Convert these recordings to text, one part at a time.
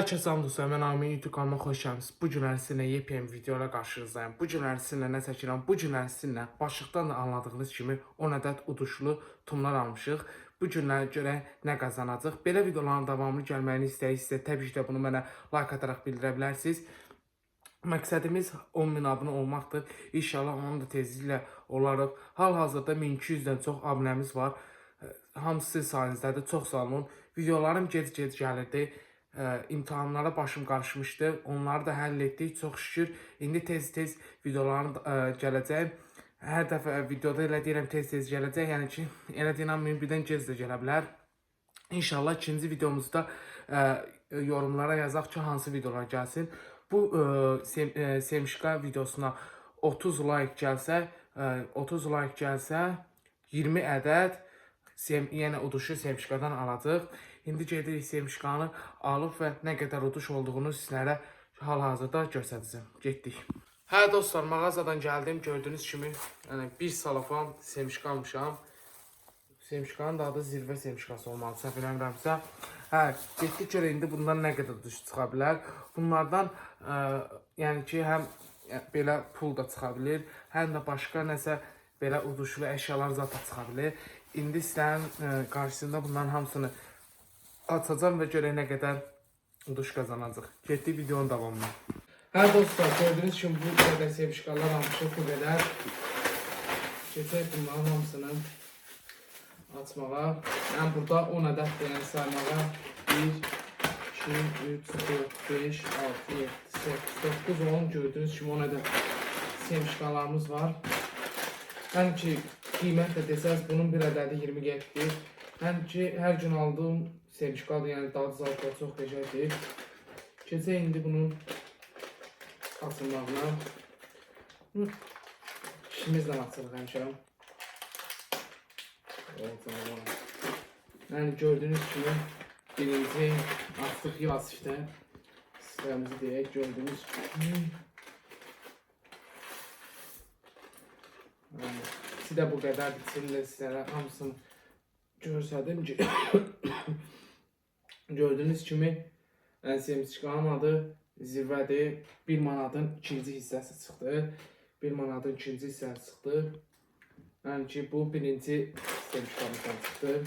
Herkese salam dostlar, mən Amin YouTube kanalıma xoş gəlmisiniz. Bu günlər sizinlə yepyeni videoyla qarşınızdayım. Bu günlər sizinlə nə çəkirəm? Bu günlər sizinlə başlıqdan da anladığınız kimi 10 ədəd uduşlu tumlar almışıq. Bu günlər görək nə qazanacaq. Belə videoların davamlı gəlməyini istəyirsinizsə, təbii ki də bunu mənə like ataraq bildirə bilərsiniz. Məqsədimiz 10.000 abunə olmaqdır. İnşallah onun da tezliklə olarıq. Hal-hazırda 1200-dən çox abunəmiz var. Hamısı sizin sayınızdadır. Çox sağ olun. Videolarım gec-gec gəlirdi. İmtahanlara başım qarışmışdı. Onları da həll etdik. Çox şükür. İndi tez-tez videoların gələcək. Hər dəfə videoda elə deyirəm tez-tez gələcək. Yəni ki, elə deyirəm birdən gec də gələ bilər. İnşallah ikinci videomuzda yorumlara yazaq ki, hansı videolar gəlsin. Bu Semşika videosuna 30 like gəlsə, 20 ədəd yenə uduşu Semşikadan alacaq. İndi gedirik Semşikanı alıb və nə qədər uduş olduğunu sizlərə hal-hazırda göstərəcəm. Getdik. Hə dostlar, mağazadan gəldim. Gördüyünüz kimi bir salafan Semşika almışam. Semşikanın da adı zirvə Semşikası olmalı, səhv eləmirəmsə. Hə, getdik görə indi bundan nə qədər uduş çıxa bilər. Bunlardan yəni ki, həm belə pul da çıxa bilir, həm də başqa nəsə belə uduşlu əşyalar zata çıxa bilir. İndi sizlərin qarşısında bunların hamısını açacağım və görək nə qədər uduş qazanacaq. Getdik videonun davamına. Hə dostlar, gördüyünüz kimi bu qədər Semşikalar almışıq, bu qədər. Keçək bunların hamısını açmağa. Yəni burada 10 ədəd yəni saymağa 1, 2, 3, 4, 5, 6, 7, 8, 9, 10 gördüyünüz kimi 10 ədəd Semşikalarımız var. Həm ki qiymət də desəz bunun bir ədədi 20 qəpikdir. Həm ki hər gün aldığım Semşikadır, yəni dadı zalqları çox qəşəngdir. Keçək indi bunun açılmağına. İşimizlə açılıq həmişə. Yəni gördüyünüz kimi birinci açdıq yaz işte. Sıramızı deyək, gördüyünüz kimi. Sizə bu qədər içində sizlərə hamısını görsədim ki, gördüyünüz kimi Semşikanın adı zirvədir. 1 manatın ikinci hissəsi çıxdı. 1 manatın ikinci hissəsi çıxdı. Yəni ki, bu birinci Semşikamızdan çıxdı.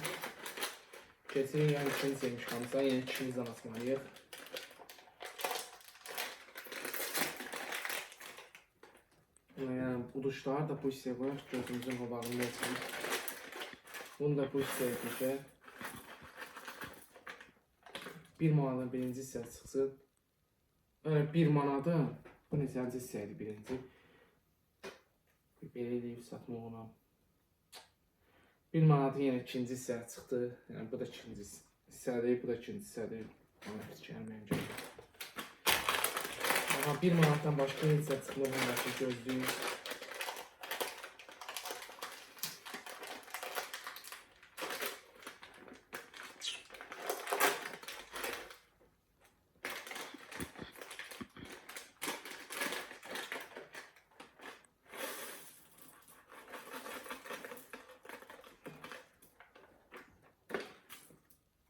Keçirik yəni ikinci Semşikamızdan, yəni ikimizdən açmalıyıq. Yəni uduşları da bu hissəyə qoyaq, gözümüzün qabağında olsun. Bunu da bu hissəyə düşək. 1 manatın birinci hissəsi çıxsın. 1 manatın bu neçənci hissəydi birinci. Belə eləyib satmaq ona. 1 manatın yenə ikinci hissəsi çıxdı. Yəni bu da ikinci hissədir, bu da ikinci hissədir. Ona heç gəlməyəm gəlməyəm. 1 manatdan başqa hissə çıxmır, gözləyir.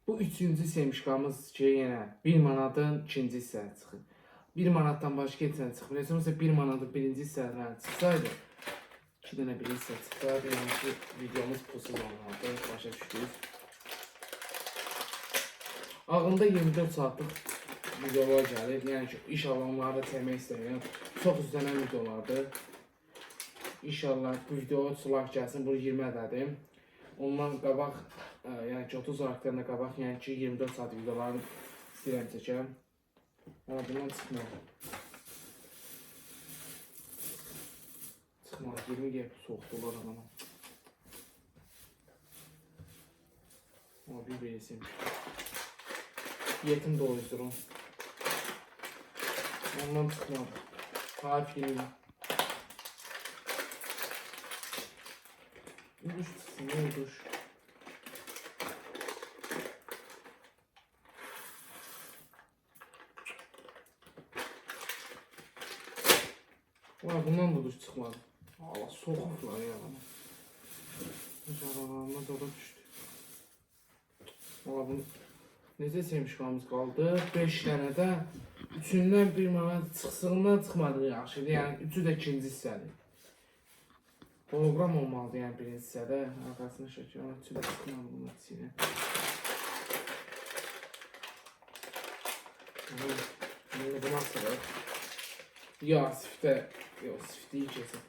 Bu üçüncü Semşikamız ki, yenə 1 manatın ikinci hissəsi çıxır. 1 manatdan başqa hissəsi çıxmır. Mesela 1 manatın birinci hissəsindən çıxsaydı, 2 dənə bir hissə çıxsaydı, yəni ki, videomuz pulsuz olmalıdır, başa düşdük. Ağımda 24 saatlıq videolar gəlir, yəni ki, inşallah onları da çəkmək istəyirəm. Çox izlənən videolardır. İnşallah bu videoya like gəlsin, bu 20 ədədim. Ondan qabaq, yəni ki 30 karakterlə qabaq, yəni ki 24 saat videolarını istəyirəm çəkəm. Amma bundan çıxmalı. Çıxmalı, 20 GB soğuqdular adama. Amma bir beyisim. Yetim doyuzdurum. Ondan çıxmalı. Tarif yemin. Uduş çıksın, ne uduş? Bundan da uduş çıkmadı. Allah soğuklar ya. Canavarlarına doğru düştü. Valla bunu Necə semişqamız qaldı? 5 dənə də üçündən bir manat çıxsığından çıxmadı yaxşıdır. Yəni üçü də ikinci hissədir. Hologram olmalıdır yəni birinci hissədə. Arxasını şəkil ama üçü də çıxmadı bunun içine. Bunu nasıl? Ya sifte, yok sifteyi kesip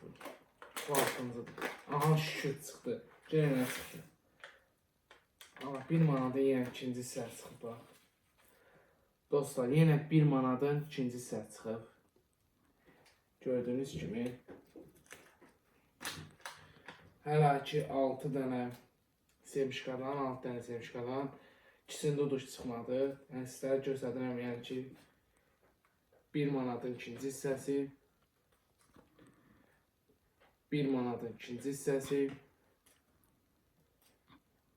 bu altımızdadır. Aha şükür çıxdı. Gene çıxdı. Ama 1 manada yenə ikinci hissəsi çıxıb bax. Dostlar, yenə 1 manadın ikinci hissəsi çıxıb. Gördüğünüz kimi. Hələ ki 6 dənə semişqadan, 6 dənə semişqadan ikisində uduş çıxmadı. Yəni sizlərə göstərirəm, yəni ki 1 manatın ikinci hissəsi, 1 manatın ikinci hissəsi,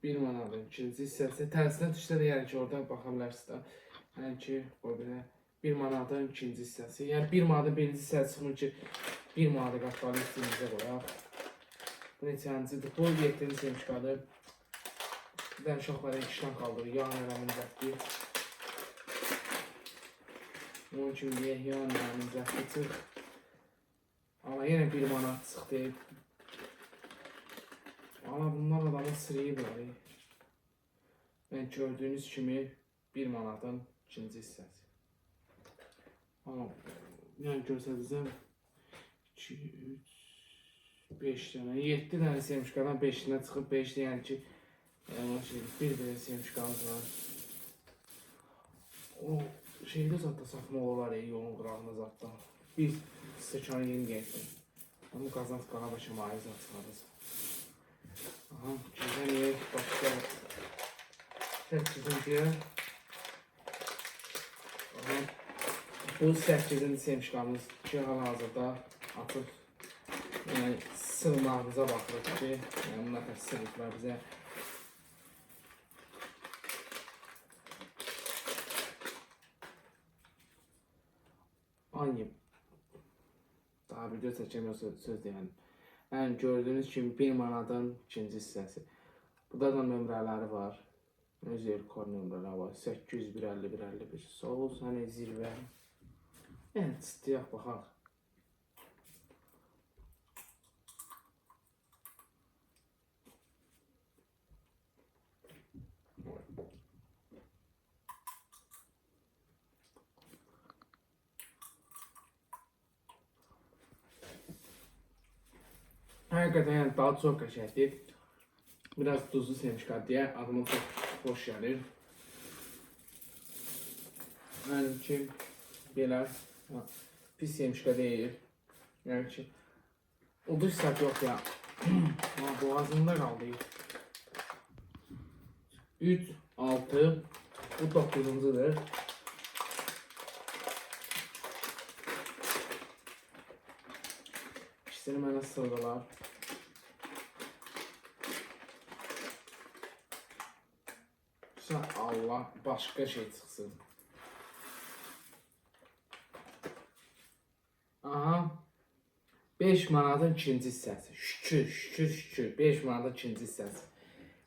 1 manatın ikinci hissəsi. Tərsinə düşsə də yəni ki oradan baxa bilərsiniz. Yəni ki o belə 1 manatın ikinci hissəsi. Yəni 1 manatın birinci hissəsi çıxmır ki 1 manatı qatları üstümüzə qoyaq. Bu neçəncidir? Bu 7-ci semişqadır. Bir dənə uşaqları işdən qaldırır. Yan eləmin zəfti. Onun kimi deyək, yan eləmin zəfti çıx. Amma yenə 1 manat çıxdı. Amma bunlar adamı sırayıblar. Yəni gördüyünüz kimi 1 manatın ikinci hissəsi. Amma yəni göstərəcəm 2, 3, 5 dənə, 7 dənə semişqadan 5-dən çıxıb 5 yəni ki bir belə semişqamız var. O şeydə zaten satmaq olar yolun qırağında zaten. Bir stəkanı yeni gəldim. Onu qazanc qalabaşa maiz açmadız. Aha, güzel yer başqa səkkizinciyə. Aha, bu 8-ci semişqamız ki hal-hazırda açıb. Yəni sığmağımıza baxırıq ki, yəni bunlar sığıqlar bizə. Aynı. Daha video çəkemiyor söz deyəlim. Yəni gördüyünüz kimi 1 manatın ikinci hissəsi. Burada da nömrələri var. Özür kod nömrələri var. 800 150 151. Sağ olsun hani zirvə. Yəni çıxdıyaq baxaq. Həqiqətən yəni daha çox qəşəngdir. Biraz tuzlu semişqat deyə adıma çox xoş gəlir. Yəni ki belə pis semişqat deyil. Yəni ki uduş səhv yox ya. Boğazımda qaldı. 3, 6, bu 9-cudur. İkisini mənə sırdılar. Allah başqa şey çıxsın. Aha. 5 manatın ikinci hissəsi. Şükür, şükür, şükür. 5 manatın ikinci hissəsi.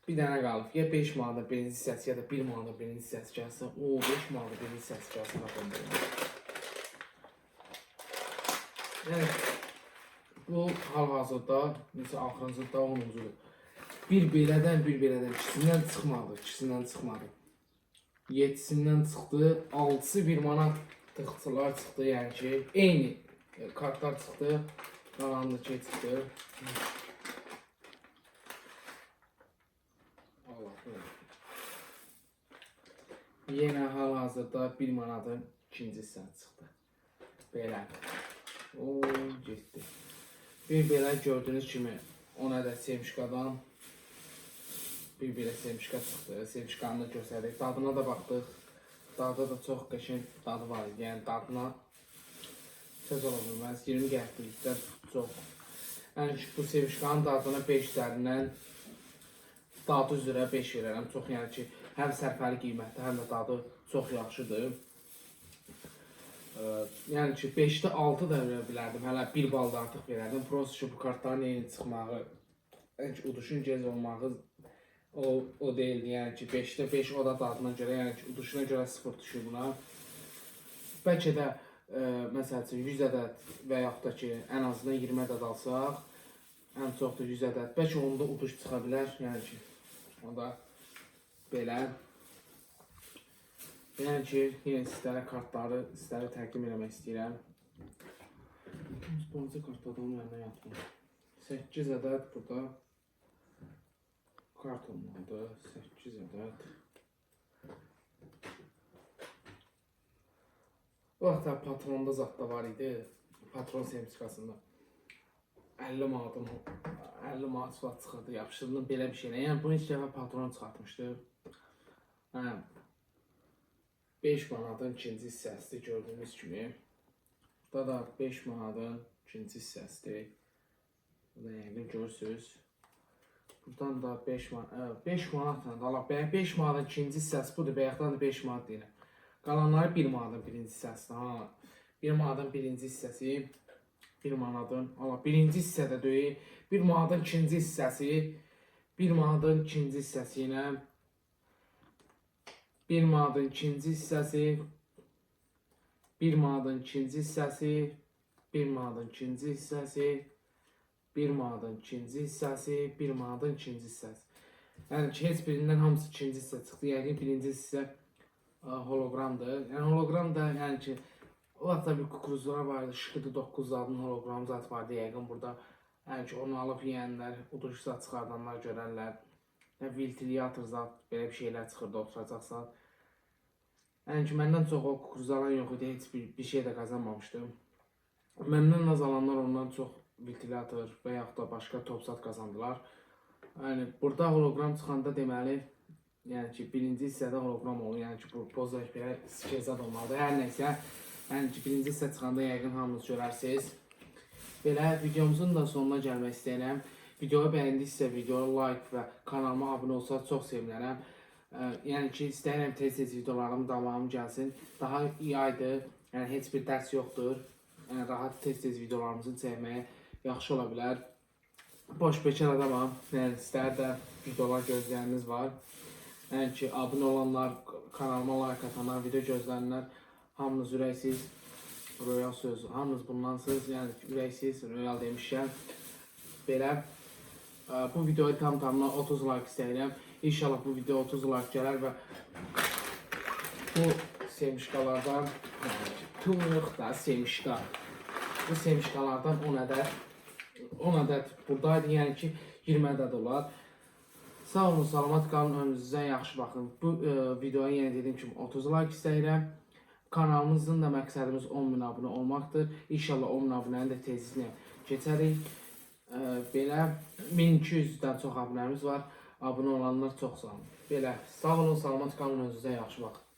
Bir dənə qalıb. Ya 5 manatın birinci hissəsi ya da 1 manatın birinci hissəsi gəlsə. O 5 manatın birinci hissəsi gəlsə. Yəni bu hal-hazırda necə axırıncı da 10-cudur. Bir belədən ikisindən çıxmadı, ikisindən çıxmadı. 7-sindən çıxdı, 6-sı 1 manat tıxçılar çıxdı, yəni ki, eyni kartlar çıxdı, qalanındakı çıxdı. Yenə hal-hazırda 1 manatın ikinci hissəsi çıxdı. Belə. O, getdi. Bir belə gördüyünüz kimi 10 ədəd semişqadan bir belə semişqa çıxdı. Semişqanı da göstərdik. Dadına da baxdıq. Dadı da çox qəşəng dadı var. Yəni dadına söz ola bilməz. 20 qəpiklikdə çox. Yəni bu semişqanın dadına 5 üzərindən dadı üzrə 5 verərəm. Çox yəni ki, həm sərfəli qiymətli, həm də dadı çox yaxşıdır. Yəni ki 5-də 6 da verə bilərdim. Hələ 1 bal da artıq verərdim. Prosta ki bu kartların yeni çıxmağı, uduşun gec olmağı o değildi, yəni ki 5'də 5 o da dadına görə, yəni ki uduşuna görə 0 düşür buna. Bəlkə də məsəl üçün 100 ədəd və yaxud da ki ən azından 20 ədəd alsaq, ən çox da 100 ədəd, bəlkə onda uduş çıxa bilər, yəni ki o da belə. Yəni ki, yenə sizlərə kartları sizlərə təqdim eləmək istəyirəm. Balaca kartlardan yanına yatmır. 8 ədəd burada kart olmalıdır. 8 ədəd. Bu vaxtda patronda zat da var idi. Patron semçikasında 50 manatın 50 manat suat çıxırdı, yapışdırıldı belə bir şeylə. Yəni bunu ilk dəfə patron çıxartmışdı. 5 manatın ikinci hissəsidir gördüyünüz kimi. Burada da 5 manatın ikinci hissəsidir. Burada yəqin görürsünüz. Buradan da 5 manatla da 5 manatın ikinci hissəsi budur. Bayaqdan da 5 manat deyirəm. Qalanları 1 manatın birinci hissəsidir. 1 manatın birinci hissəsi 1 manatın birinci hissədə deyil. 1 manatın ikinci hissəsi 1 manatın ikinci hissəsi ilə 1 manatın ikinci hissəsi 1 manatın ikinci hissəsi 1 manatın ikinci hissəsi 1 manatın ikinci hissəsi 1 manatın ikinci hissəsi. Yəni ki heç birindən hamısı ikinci hissə çıxdı. Yəqin birinci hissə hologramdır. Yəni hologram da yəni ki o vaxtda bir kukuruzlar vardı. Şıkıdı 9 adın hologram zat vardı yəqin burada. Yəni ki onu alıb yeyənlər, uduş zat çıxardanlar görənlər. Yəni ventiliator zat belə bir şeylər çıxırdı oturacaqsan. Yəni ki məndən çox o kukuruz alan yox idi. Heç bir şey də qazanmamışdım. Məndən az alanlar ondan çox ventilator və yaxud da başqa top zat qazandılar. Yəni burada hologram çıxanda deməli yəni ki birinci hissədə hologram olur. Yəni ki bu poza belə skizad olmalıdır. Hər nəysə, yəni ki birinci hissə çıxanda yəqin hamınız görərsiniz. Belə videomuzun da sonuna gəlmək istəyirəm. Videoyu bəyəndinizsə videoya like və kanalıma abunə olsanız çox sevinərəm. Yəni ki istəyirəm tez-tez videolarım davamı gəlsin. Daha iyi aydır. Yəni heç bir dərs yoxdur. Yəni rahat tez-tez videolarımızı çəkməyə yaxşı ola bilər. Boş bekar adamam. Yəni sizlər də videolar gözləyəniniz var. Yəni ki abunə olanlar, kanalıma like atanlar, video gözləyənlər hamınız ürəksiz, royal söz, hamınız bundansınız. Yəni ürəksiz, royal demişəm. Belə bu videoyu tam-tamına 30 like istəyirəm. İnşallah bu video 30 like gələr və bu semişkalardan yox da semişka. Bu semişkalardan 10 ədəd buradaydı. Yəni ki 20 ədəd olar. Sağ olun, salamat qalın, önünüzə yaxşı baxın. Bu videoya yenə dediyim kimi 30 like istəyirəm. Kanalımızın da məqsədimiz 10.000 abunə olmaqdır. İnşallah 10.000 abunəni də tezliklə keçərik. Belə 1200-dən çox abunəmiz var. Abunə olanlar çox sağ olun. Belə sağ olun, salamat qalın, özünüzə yaxşı baxın.